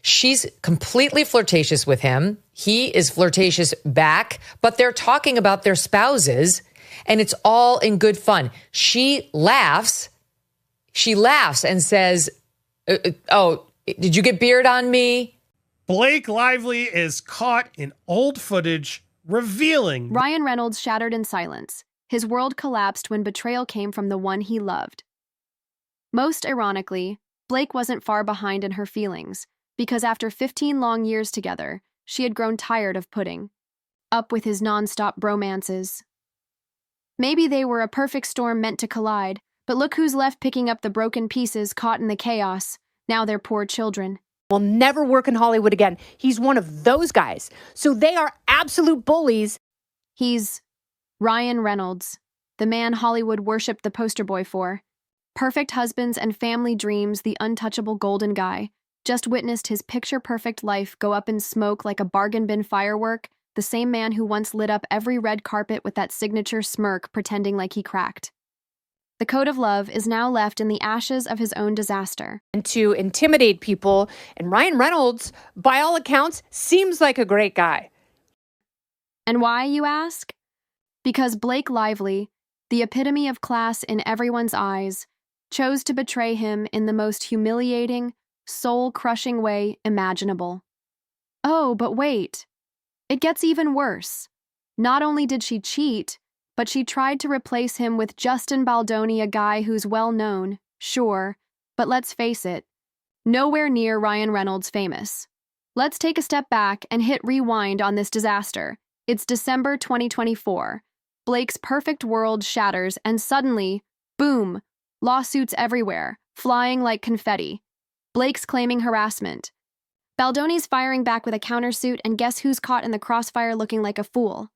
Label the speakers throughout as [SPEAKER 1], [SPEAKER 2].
[SPEAKER 1] She's completely flirtatious with him. He is flirtatious back, but they're talking about their spouses, and it's all in good fun. She laughs. She laughs and says, oh, did you get beard on me?
[SPEAKER 2] Blake Lively is caught in old footage revealing.
[SPEAKER 3] Ryan Reynolds shattered in silence. His world collapsed when betrayal came from the one he loved. Most ironically, Blake wasn't far behind in her feelings, because after 15 long years together, she had grown tired of putting up with his non-stop bromances. Maybe they were a perfect storm meant to collide, but look who's left picking up the broken pieces caught in the chaos. Now they're poor children.
[SPEAKER 4] Will never work in Hollywood again. He's one of those guys. So they are absolute bullies.
[SPEAKER 3] He's Ryan Reynolds, the man Hollywood worshipped the poster boy for. Perfect husbands and family dreams, the untouchable golden guy. Just witnessed his picture-perfect life go up in smoke like a bargain bin firework, the same man who once lit up every red carpet with that signature smirk pretending like he cracked. The code of love is now left in the ashes of his own disaster.
[SPEAKER 4] And to intimidate people, and Ryan Reynolds, by all accounts, seems like a great guy.
[SPEAKER 3] And why, you ask? Because Blake Lively, the epitome of class in everyone's eyes, chose to betray him in the most humiliating, soul-crushing way imaginable. Oh, but wait. It gets even worse. Not only did she cheat, but she tried to replace him with Justin Baldoni, a guy who's well-known, sure, but let's face it, nowhere near Ryan Reynolds famous. Let's take a step back and hit rewind on this disaster. It's December 2024. Blake's perfect world shatters, and suddenly, boom, lawsuits everywhere, flying like confetti. Blake's claiming harassment. Baldoni's firing back with a countersuit, and guess who's caught in the crossfire looking like a fool?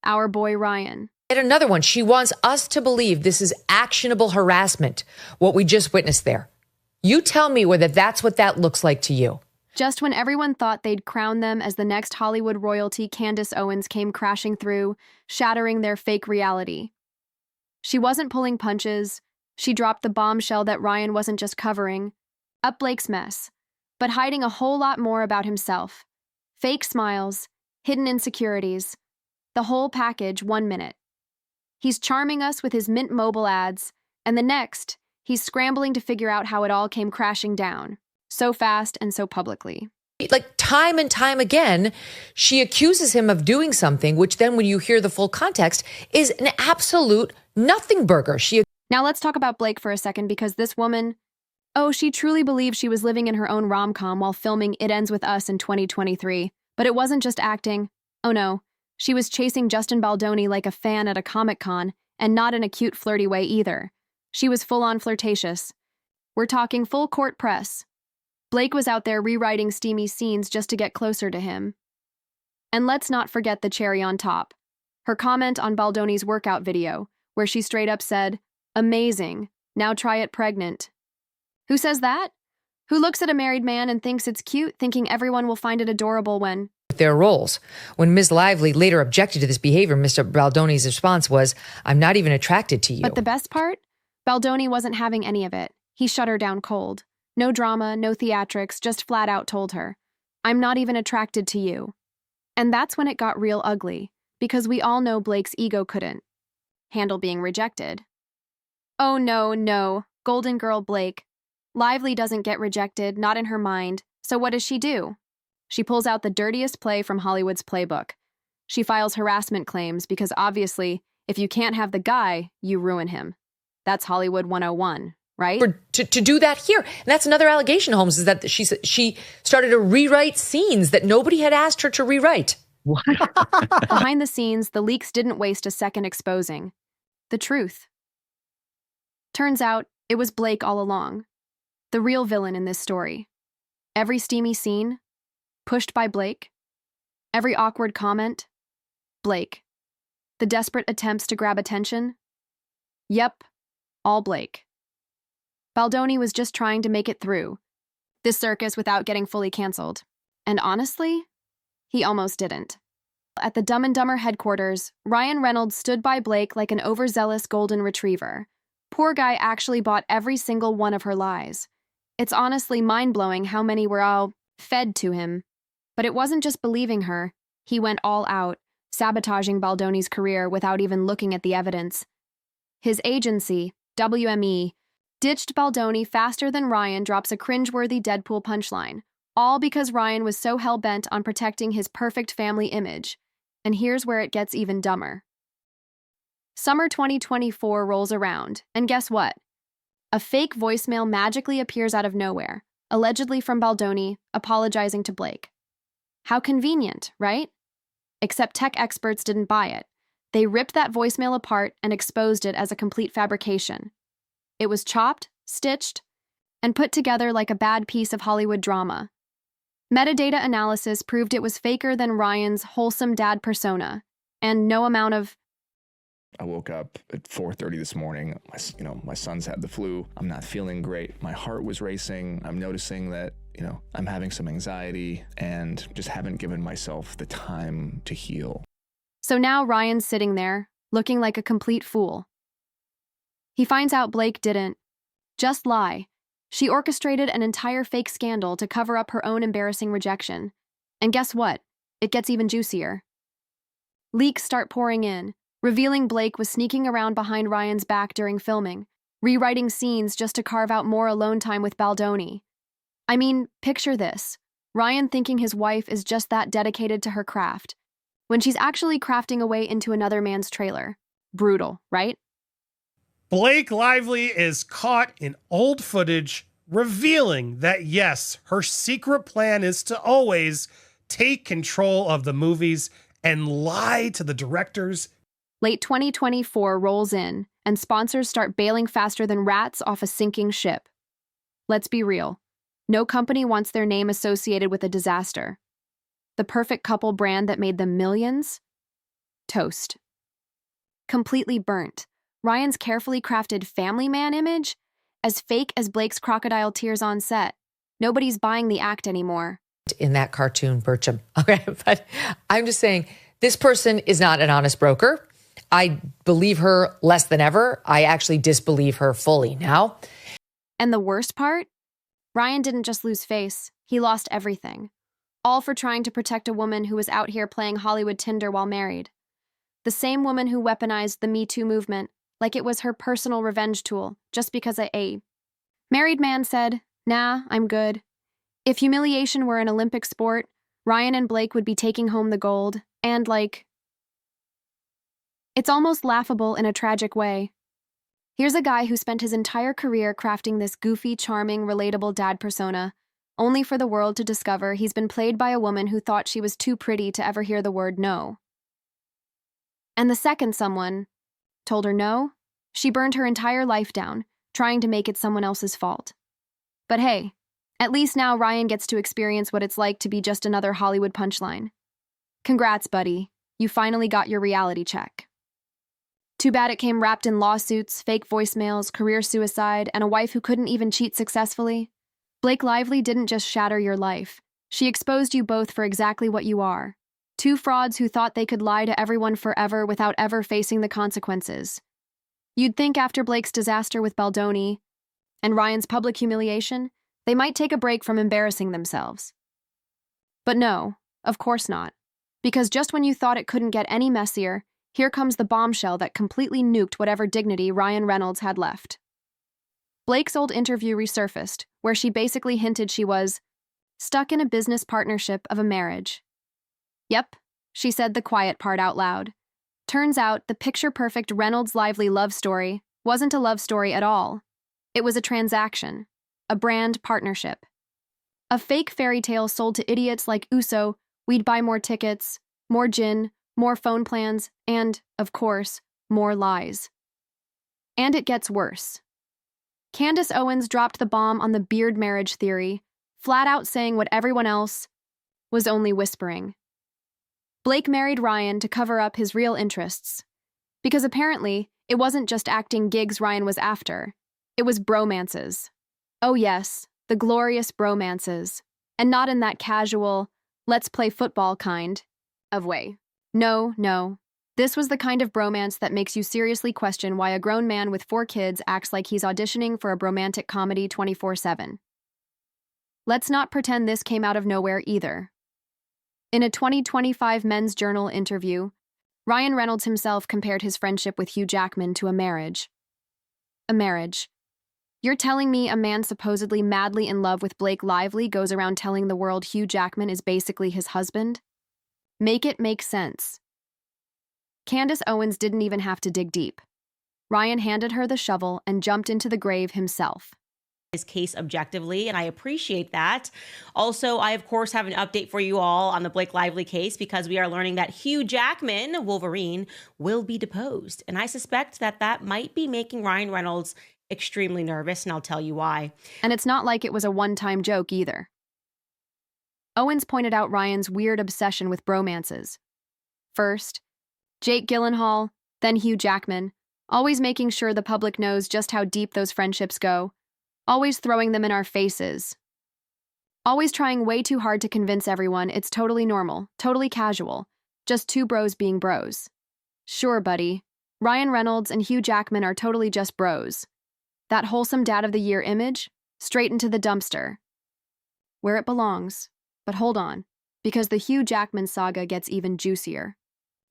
[SPEAKER 3] Our boy Ryan.
[SPEAKER 1] And another one. She wants us to believe this is actionable harassment, what we just witnessed there. You tell me whether that's what that looks like to you.
[SPEAKER 3] Just when everyone thought they'd crown them as the next Hollywood royalty, Candace Owens came crashing through, shattering their fake reality. She wasn't pulling punches. She dropped the bombshell that Ryan wasn't just covering up Blake's mess, but hiding a whole lot more about himself. Fake smiles, hidden insecurities, the whole package 1 minute. He's charming us with his Mint Mobile ads, and the next, he's scrambling to figure out how it all came crashing down, so fast and so publicly.
[SPEAKER 1] Like time and time again, she accuses him of doing something, which then when you hear the full context is an absolute nothing burger.
[SPEAKER 3] Now let's talk about Blake for a second, because this woman, she truly believed she was living in her own rom-com while filming It Ends With Us in 2023. But it wasn't just acting. Oh no, she was chasing Justin Baldoni like a fan at a Comic-Con, and not in a cute flirty way either. She was full-on flirtatious. We're talking full court press. Blake was out there rewriting steamy scenes just to get closer to him. And let's not forget the cherry on top. Her comment on Baldoni's workout video, where she straight up said, "Amazing, now try it pregnant." Who says that? Who looks at a married man and thinks it's cute, thinking everyone will find it adorable when
[SPEAKER 1] their roles. When Ms. Lively later objected to this behavior, Mr. Baldoni's response was, "I'm not even attracted to you."
[SPEAKER 3] But the best part? Baldoni wasn't having any of it. He shut her down cold. No drama, no theatrics, just flat out told her, "I'm not even attracted to you." And that's when it got real ugly, because we all know Blake's ego couldn't handle being rejected. Oh no, Golden Girl Blake. Lively doesn't get rejected, not in her mind. So what does she do? She pulls out the dirtiest play from Hollywood's playbook. She files harassment claims because obviously, if you can't have the guy, you ruin him. That's Hollywood 101, right?
[SPEAKER 1] To do that here. And that's another allegation, Holmes, is that she started to rewrite scenes that nobody had asked her to rewrite.
[SPEAKER 5] What?
[SPEAKER 3] Behind the scenes, the leaks didn't waste a second exposing the truth. Turns out, it was Blake all along. The real villain in this story. Every steamy scene, pushed by Blake. Every awkward comment, Blake. The desperate attempts to grab attention, yep, all Blake. Baldoni was just trying to make it through this circus without getting fully canceled. And honestly, he almost didn't. At the Dumb and Dumber headquarters, Ryan Reynolds stood by Blake like an overzealous golden retriever. Poor guy actually bought every single one of her lies. It's honestly mind-blowing how many were all fed to him. But it wasn't just believing her. He went all out, sabotaging Baldoni's career without even looking at the evidence. His agency, WME, ditched Baldoni faster than Ryan drops a cringeworthy Deadpool punchline, all because Ryan was so hell-bent on protecting his perfect family image. And here's where it gets even dumber. Summer 2024 rolls around, and guess what? A fake voicemail magically appears out of nowhere, allegedly from Baldoni, apologizing to Blake. How convenient, right? Except tech experts didn't buy it. They ripped that voicemail apart and exposed it as a complete fabrication. It was chopped, stitched, and put together like a bad piece of Hollywood drama. Metadata analysis proved it was faker than Ryan's wholesome dad persona, and no amount of
[SPEAKER 5] I woke up at 4:30 this morning. My son's had the flu. I'm not feeling great. My heart was racing. I'm noticing that, I'm having some anxiety and just haven't given myself the time to heal.
[SPEAKER 3] So now Ryan's sitting there, looking like a complete fool. He finds out Blake didn't just lie. She orchestrated an entire fake scandal to cover up her own embarrassing rejection. And guess what? It gets even juicier. Leaks start pouring in, revealing Blake was sneaking around behind Ryan's back during filming, rewriting scenes just to carve out more alone time with Baldoni. I mean, picture this. Ryan thinking his wife is just that dedicated to her craft, when she's actually crafting a way into another man's trailer. Brutal, right?
[SPEAKER 2] Blake Lively is caught in old footage, revealing that yes, her secret plan is to always take control of the movies and lie to the directors.
[SPEAKER 3] Late 2024 rolls in, and sponsors start bailing faster than rats off a sinking ship. Let's be real. No company wants their name associated with a disaster. The perfect couple brand that made them millions? Toast. Completely burnt. Ryan's carefully crafted family man image? As fake as Blake's crocodile tears on set. Nobody's buying the act anymore.
[SPEAKER 1] In that cartoon, Bircham. Okay, but I'm just saying, this person is not an honest broker. I believe her less than ever. I actually disbelieve her fully now.
[SPEAKER 3] And the worst part? Ryan didn't just lose face. He lost everything. All for trying to protect a woman who was out here playing Hollywood Tinder while married. The same woman who weaponized the Me Too movement like it was her personal revenge tool just because a married man said, "Nah, I'm good." If humiliation were an Olympic sport, Ryan and Blake would be taking home the gold, and it's almost laughable in a tragic way. Here's a guy who spent his entire career crafting this goofy, charming, relatable dad persona, only for the world to discover he's been played by a woman who thought she was too pretty to ever hear the word no. And the second someone told her no, she burned her entire life down, trying to make it someone else's fault. But hey, at least now Ryan gets to experience what it's like to be just another Hollywood punchline. Congrats, buddy. You finally got your reality check. Too bad it came wrapped in lawsuits, fake voicemails, career suicide, and a wife who couldn't even cheat successfully. Blake Lively didn't just shatter your life. She exposed you both for exactly what you are. Two frauds who thought they could lie to everyone forever without ever facing the consequences. You'd think after Blake's disaster with Baldoni and Ryan's public humiliation, they might take a break from embarrassing themselves. But no, of course not. Because just when you thought it couldn't get any messier, here comes the bombshell that completely nuked whatever dignity Ryan Reynolds had left. Blake's old interview resurfaced, where she basically hinted she was stuck in a business partnership of a marriage. Yep, she said the quiet part out loud. Turns out the picture-perfect Reynolds-Lively love story wasn't a love story at all. It was a transaction, a brand partnership. A fake fairy tale sold to idiots like Uso. We'd buy more tickets, more gin, more phone plans, and, of course, more lies. And it gets worse. Candace Owens dropped the bomb on the beard marriage theory, flat out saying what everyone else was only whispering. Blake married Ryan to cover up his real interests. Because apparently, it wasn't just acting gigs Ryan was after. It was bromances. Oh yes, the glorious bromances. And not in that casual, let's play football kind of way. No. This was the kind of bromance that makes you seriously question why a grown man with 4 kids acts like he's auditioning for a bromantic comedy 24/7. let's not pretend this came out of nowhere either. In a 2025 Men's Journal interview, Ryan Reynolds himself compared his friendship with Hugh Jackman to a marriage. A marriage. You're telling me a man supposedly madly in love with Blake Lively goes around telling the world Hugh Jackman is basically his husband? Make it make sense. Candace Owens didn't even have to dig deep. Ryan handed her the shovel and jumped into the grave himself.
[SPEAKER 6] His case objectively, and I appreciate that. Also, I, of course, have an update for you all on the Blake Lively case because we are learning that Hugh Jackman, Wolverine, will be deposed. And I suspect that that might be making Ryan Reynolds extremely nervous, and I'll tell you why.
[SPEAKER 3] And it's not like it was a one-time joke either. Owens pointed out Ryan's weird obsession with bromances. First, Jake Gyllenhaal, then Hugh Jackman, always making sure the public knows just how deep those friendships go, always throwing them in our faces. Always trying way too hard to convince everyone it's totally normal, totally casual, just two bros being bros. Sure, buddy, Ryan Reynolds and Hugh Jackman are totally just bros. That wholesome Dad of the Year image, straight into the dumpster. Where it belongs. But hold on, because the Hugh Jackman saga gets even juicier.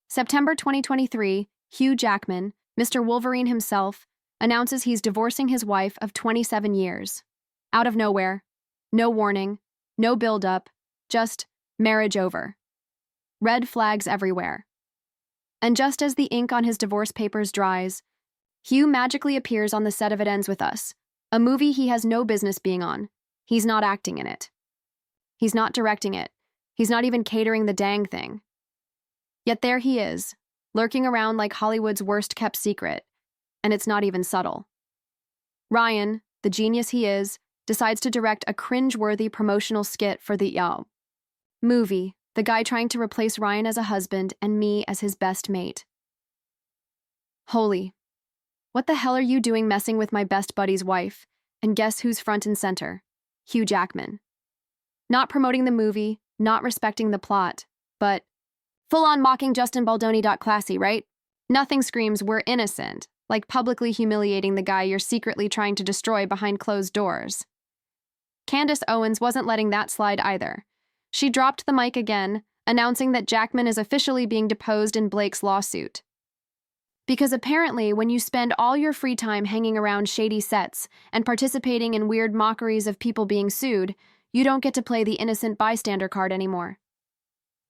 [SPEAKER 3] September 2023, Hugh Jackman, Mr. Wolverine himself, announces he's divorcing his wife of 27 years. Out of nowhere. No warning. No build-up. Just marriage over. Red flags everywhere. And just as the ink on his divorce papers dries, Hugh magically appears on the set of It Ends With Us, a movie he has no business being on. He's not acting in it. He's not directing it. He's not even catering the dang thing. Yet there he is, lurking around like Hollywood's worst-kept secret, and it's not even subtle. Ryan, the genius he is, decides to direct a cringe-worthy promotional skit for the movie, the guy trying to replace Ryan as a husband and me as his best mate. Holy. What the hell are you doing messing with my best buddy's wife? And guess who's front and center? Hugh Jackman. Not promoting the movie, not respecting the plot, but full-on mocking Justin Baldoni. Classy, right? Nothing screams we're innocent, like publicly humiliating the guy you're secretly trying to destroy behind closed doors. Candace Owens wasn't letting that slide either. She dropped the mic again, announcing that Jackman is officially being deposed in Blake's lawsuit. Because apparently, when you spend all your free time hanging around shady sets and participating in weird mockeries of people being sued, you don't get to play the innocent bystander card anymore.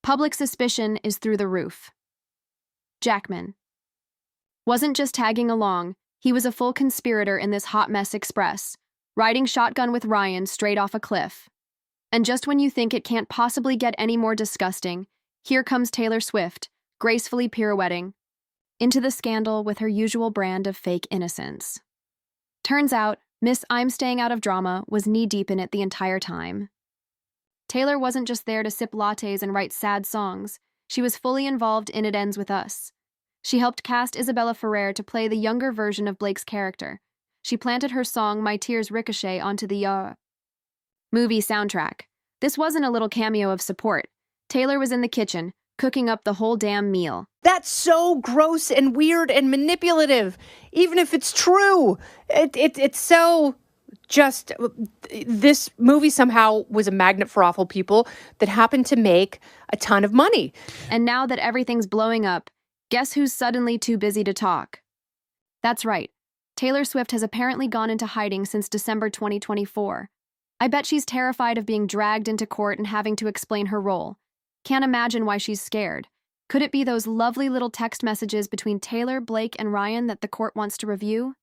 [SPEAKER 3] Public suspicion is through the roof. Jackman wasn't just tagging along, he was a full conspirator in this hot mess express, riding shotgun with Ryan straight off a cliff. And just when you think it can't possibly get any more disgusting, here comes Taylor Swift, gracefully pirouetting into the scandal with her usual brand of fake innocence. Turns out, Miss I'm Staying Out of Drama was knee-deep in it the entire time. Taylor wasn't just there to sip lattes and write sad songs. She was fully involved in It Ends With Us. She helped cast Isabella Ferrer to play the younger version of Blake's character. She planted her song My Tears Ricochet onto the movie soundtrack. This wasn't a little cameo of support. Taylor was in the kitchen, cooking up the whole damn meal.
[SPEAKER 4] That's so gross and weird and manipulative, even if it's true. It's so just, this movie somehow was a magnet for awful people that happened to make a ton of money.
[SPEAKER 3] And now that everything's blowing up, guess who's suddenly too busy to talk? That's right. Taylor Swift has apparently gone into hiding since December 2024. I bet she's terrified of being dragged into court and having to explain her role. Can't imagine why she's scared. Could it be those lovely little text messages between Taylor, Blake, and Ryan that the court wants to review?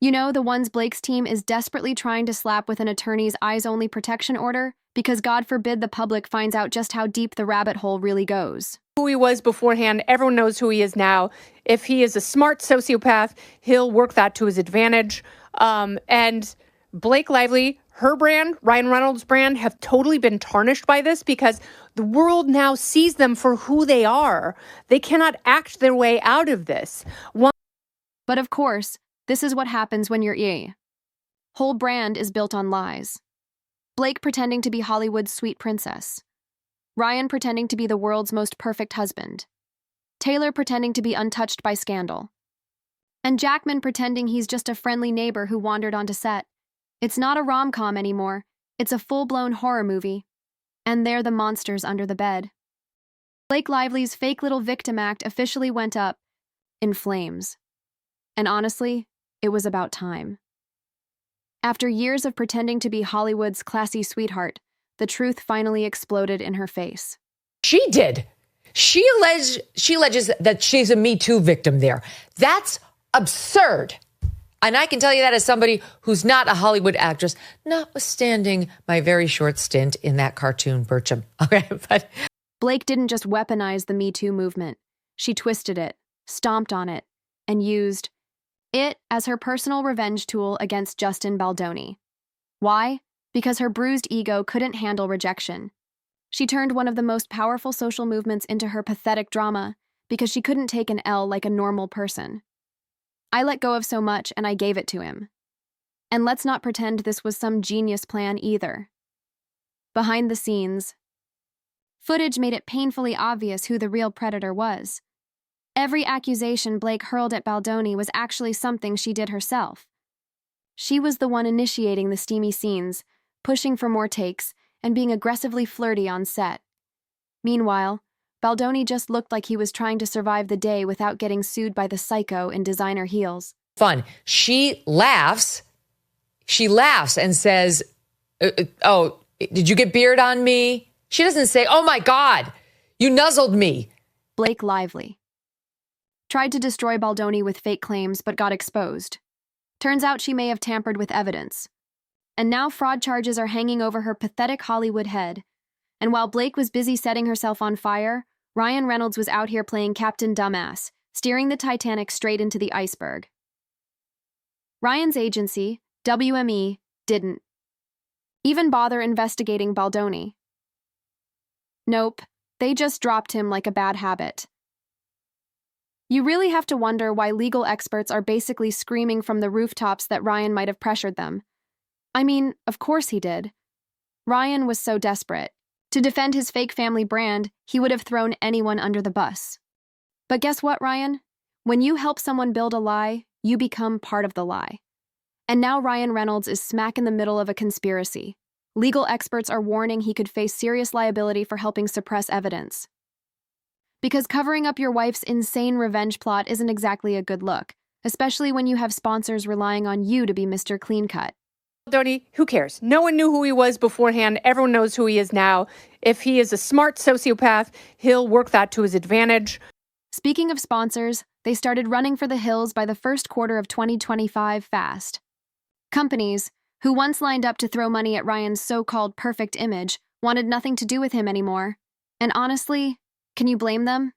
[SPEAKER 3] You know, the ones Blake's team is desperately trying to slap with an attorney's eyes-only protection order, because God forbid the public finds out just how deep the rabbit hole really goes.
[SPEAKER 4] Who he was beforehand, everyone knows who he is now. If he is a smart sociopath, he'll work that to his advantage. And Blake Lively, her brand, Ryan Reynolds' brand, have totally been tarnished by this because the world now sees them for who they are. They cannot act their way out of this.
[SPEAKER 3] But of course, this is what happens when your whole brand is built on lies. Blake pretending to be Hollywood's sweet princess. Ryan pretending to be the world's most perfect husband. Taylor pretending to be untouched by scandal. And Jackman pretending he's just a friendly neighbor who wandered onto set. It's not a rom-com anymore. It's a full-blown horror movie. And they're the monsters under the bed. Blake Lively's fake little victim act officially went up in flames. And honestly, it was about time. After years of pretending to be Hollywood's classy sweetheart, the truth finally exploded in her face.
[SPEAKER 1] She did. She alleges that she's a Me Too victim there. That's absurd. And I can tell you that as somebody who's not a Hollywood actress, notwithstanding my very short stint in that cartoon Bircham. Okay, but
[SPEAKER 3] Blake didn't just weaponize the Me Too movement. She twisted it, stomped on it, and used it as her personal revenge tool against Justin Baldoni. Why? Because her bruised ego couldn't handle rejection. She turned one of the most powerful social movements into her pathetic drama because she couldn't take an L like a normal person. I let go of so much and I gave it to him. And let's not pretend this was some genius plan either. Behind the scenes, footage made it painfully obvious who the real predator was. Every accusation Blake hurled at Baldoni was actually something she did herself. She was the one initiating the steamy scenes, pushing for more takes, and being aggressively flirty on set. Meanwhile, Baldoni just looked like he was trying to survive the day without getting sued by the psycho in designer heels.
[SPEAKER 1] fun. She laughs and says, oh, did you get beard on me? She doesn't say, oh my God, you nuzzled me.
[SPEAKER 3] Blake Lively tried to destroy Baldoni with fake claims but got exposed. Turns out she may have tampered with evidence. And now fraud charges are hanging over her pathetic Hollywood head. And while Blake was busy setting herself on fire, Ryan Reynolds was out here playing Captain Dumbass, steering the Titanic straight into the iceberg. Ryan's agency, WME, didn't even bother investigating Baldoni. Nope, they just dropped him like a bad habit. You really have to wonder why legal experts are basically screaming from the rooftops that Ryan might have pressured them. I mean, of course he did. Ryan was so desperate. To defend his fake family brand, he would have thrown anyone under the bus. But guess what, Ryan? When you help someone build a lie, you become part of the lie. And now Ryan Reynolds is smack in the middle of a conspiracy. Legal experts are warning he could face serious liability for helping suppress evidence. Because covering up your wife's insane revenge plot isn't exactly a good look, especially when you have sponsors relying on you to be Mr. Clean-Cut.
[SPEAKER 4] Baldoni, who cares? No one knew who he was beforehand. Everyone knows who he is now. If he is a smart sociopath, he'll work that to his advantage.
[SPEAKER 3] Speaking of sponsors, they started running for the hills by the first quarter of 2025 fast. Companies, who once lined up to throw money at Ryan's so-called perfect image, wanted nothing to do with him anymore. And honestly, can you blame them?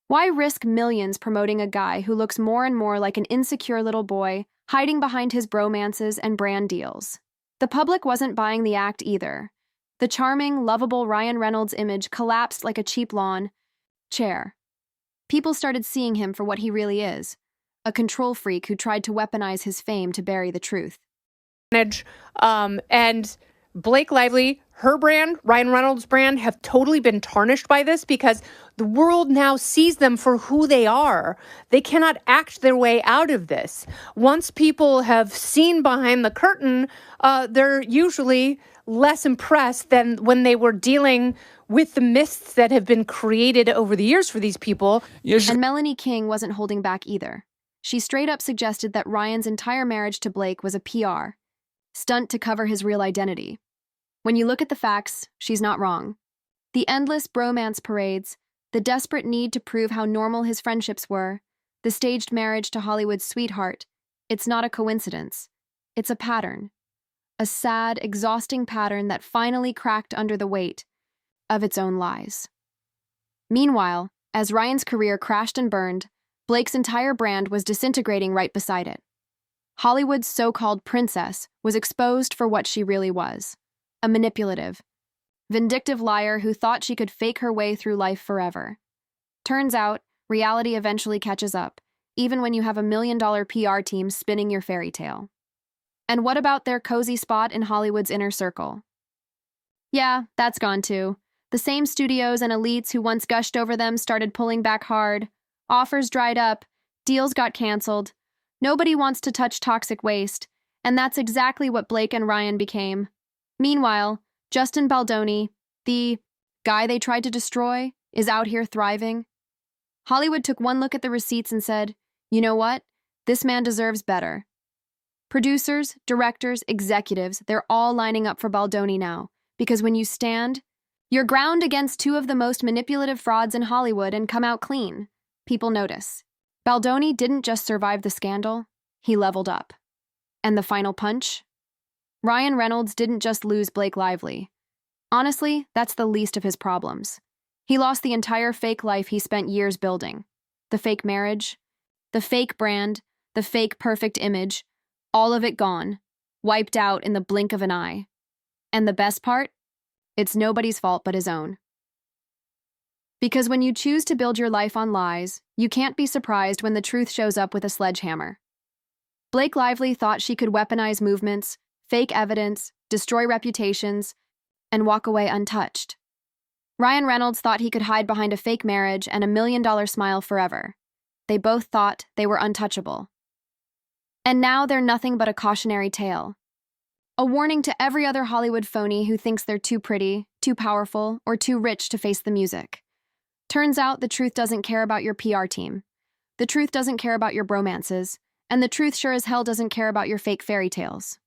[SPEAKER 3] Why risk millions promoting a guy who looks more and more like an insecure little boy, hiding behind his bromances and brand deals? The public wasn't buying the act either. The charming, lovable Ryan Reynolds image collapsed like a cheap lawn chair. People started seeing him for what he really is, a control freak who tried to weaponize his fame to bury the truth.
[SPEAKER 4] And Blake Lively, her brand, Ryan Reynolds' brand, have totally been tarnished by this because the world now sees them for who they are. They cannot act their way out of this. Once people have seen behind the curtain, they're usually less impressed than when they were dealing with the mists that have been created over the years for these people.
[SPEAKER 3] And Melanie King wasn't holding back either. She straight up suggested that Ryan's entire marriage to Blake was a PR stunt to cover his real identity. When you look at the facts, she's not wrong. The endless bromance parades, the desperate need to prove how normal his friendships were, the staged marriage to Hollywood's sweetheart, it's not a coincidence. It's a pattern. A sad, exhausting pattern that finally cracked under the weight of its own lies. Meanwhile, as Ryan's career crashed and burned, Blake's entire brand was disintegrating right beside it. Hollywood's so-called princess was exposed for what she really was, a manipulative, vindictive liar who thought she could fake her way through life forever. Turns out, reality eventually catches up, even when you have $1 million PR team spinning your fairy tale. And what about their cozy spot in Hollywood's inner circle? Yeah, that's gone too. The same studios and elites who once gushed over them started pulling back hard. Offers dried up, deals got canceled. Nobody wants to touch toxic waste, and that's exactly what Blake and Ryan became. Meanwhile, Justin Baldoni, the guy they tried to destroy, is out here thriving. Hollywood took one look at the receipts and said, you know what? This man deserves better. Producers, directors, executives, they're all lining up for Baldoni now, because when you stand, you're ground against two of the most manipulative frauds in Hollywood and come out clean. People notice. Baldoni didn't just survive the scandal, he leveled up. And the final punch? Ryan Reynolds didn't just lose Blake Lively. Honestly, that's the least of his problems. He lost the entire fake life he spent years building. The fake marriage, the fake brand, the fake perfect image, all of it gone, wiped out in the blink of an eye. And the best part? It's nobody's fault but his own. Because when you choose to build your life on lies, you can't be surprised when the truth shows up with a sledgehammer. Blake Lively thought she could weaponize movements, fake evidence, destroy reputations, and walk away untouched. Ryan Reynolds thought he could hide behind a fake marriage and $1 million smile forever. They both thought they were untouchable. And now they're nothing but a cautionary tale. A warning to every other Hollywood phony who thinks they're too pretty, too powerful, or too rich to face the music. Turns out the truth doesn't care about your PR team. The truth doesn't care about your bromances. And the truth sure as hell doesn't care about your fake fairy tales.